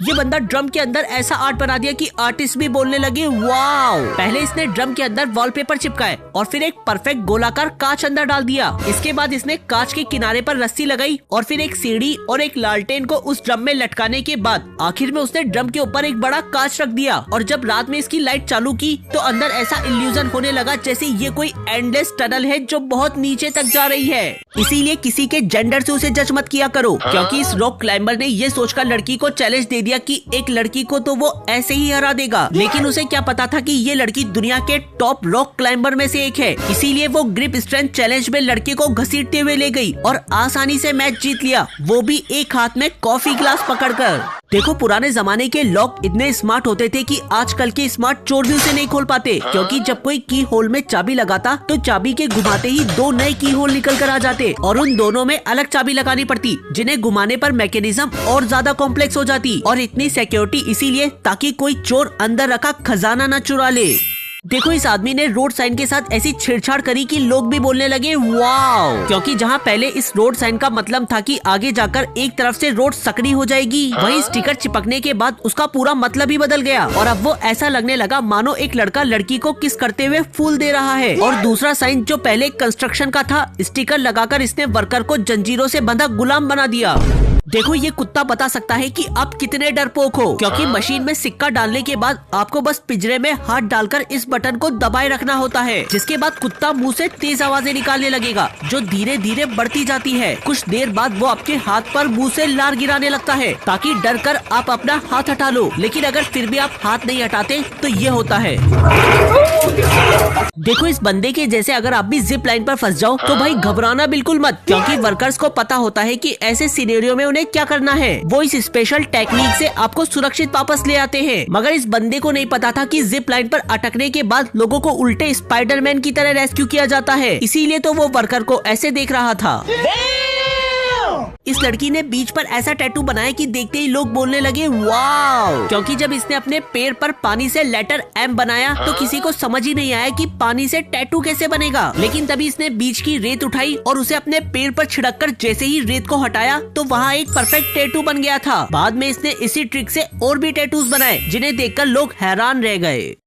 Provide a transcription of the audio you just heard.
ये बंदा ड्रम के अंदर ऐसा आर्ट बना दिया कि आर्टिस्ट भी बोलने लगे वाव। पहले इसने ड्रम के अंदर वॉलपेपर चिपकाए और फिर एक परफेक्ट गोलाकार कांच अंदर डाल दिया। इसके बाद इसने कांच के किनारे पर रस्सी लगाई और फिर एक सीढ़ी और एक लालटेन को उस ड्रम में लटकाने के बाद आखिर में उसने ड्रम के ऊपर एक बड़ा कांच रख दिया। और जब रात में इसकी लाइट चालू की तो अंदर ऐसा इल्यूजन होने लगा जैसे ये कोई एंडलेस टनल है जो बहुत नीचे तक जा रही है। इसीलिए किसी के जेंडर से उसे जज मत किया करो, क्योंकि इस रॉक क्लाइंबर ने ये सोचकर लड़की को चैलेंज दे दिया कि एक लड़की को तो वो ऐसे ही हरा देगा, लेकिन उसे क्या पता था कि ये लड़की दुनिया के टॉप रॉक क्लाइंबर में से एक है। इसीलिए वो ग्रिप स्ट्रेंथ चैलेंज में लड़के को घसीटते हुए ले गई और आसानी से मैच जीत लिया, वो भी एक हाथ में कॉफी ग्लास पकड़कर। देखो, पुराने जमाने के लॉक इतने स्मार्ट होते थे कि आजकल के स्मार्ट चोर भी उसे नहीं खोल पाते, क्योंकि जब कोई की होल में चाबी लगाता तो चाबी के घुमाते ही 2 नए की होल निकल कर आ जाते और उन दोनों में अलग चाबी लगानी पड़ती, जिन्हें घुमाने पर मैकेनिज्म और ज्यादा कॉम्प्लेक्स हो जाती। और इतनी सिक्योरिटी इसीलिए ताकि कोई चोर अंदर रखा खजाना न चुरा ले। देखो, इस आदमी ने रोड साइन के साथ ऐसी छेड़छाड़ करी कि लोग भी बोलने लगे वाव, क्योंकि जहाँ पहले इस रोड साइन का मतलब था कि आगे जाकर एक तरफ से रोड सकड़ी हो जाएगी, वहीं स्टिकर चिपकने के बाद उसका पूरा मतलब ही बदल गया और अब वो ऐसा लगने लगा मानो एक लड़का लड़की को किस करते हुए फूल दे रहा है। और दूसरा साइन जो पहले कंस्ट्रक्शन का था, स्टिकर लगाकर इसने वर्कर को जंजीरों से बंधा गुलाम बना दिया। देखो, ये कुत्ता बता सकता है कि आप कितने डरपोक हो, क्योंकि मशीन में सिक्का डालने के बाद आपको बस पिंजरे में हाथ डालकर इस बटन को दबाए रखना होता है, जिसके बाद कुत्ता मुंह से तेज आवाजें निकालने लगेगा जो धीरे धीरे बढ़ती जाती है। कुछ देर बाद वो आपके हाथ पर मुंह से लार गिराने लगता है ताकि डर कर आप अपना हाथ हटा लो, लेकिन अगर फिर भी आप हाथ नहीं हटाते तो ये होता है। देखो, इस बंदे के जैसे अगर आप भी जिप लाइन पर फंस जाओ तो भाई घबराना बिल्कुल मत, क्योंकि वर्कर्स को पता होता है कि ऐसे सिनेरियो में उन्हें क्या करना है। वो इस स्पेशल टेक्निक से आपको सुरक्षित वापस ले आते हैं। मगर इस बंदे को नहीं पता था कि जिप लाइन पर अटकने के बाद लोगों को उल्टे स्पाइडरमैन की तरह रेस्क्यू किया जाता है, इसीलिए तो वो वर्कर को ऐसे देख रहा था। इस लड़की ने बीच पर ऐसा टैटू बनाया कि देखते ही लोग बोलने लगे वाव, क्योंकि जब इसने अपने पैर पर पानी से लेटर M बनाया तो किसी को समझ ही नहीं आया कि पानी से टैटू कैसे बनेगा। लेकिन तभी इसने बीच की रेत उठाई और उसे अपने पैर पर छिड़ककर जैसे ही रेत को हटाया तो वहाँ एक परफेक्ट टैटू बन गया था। बाद में इसने इसी ट्रिक से और भी टैटूज बनाए जिन्हें देखकर लोग हैरान रह गए।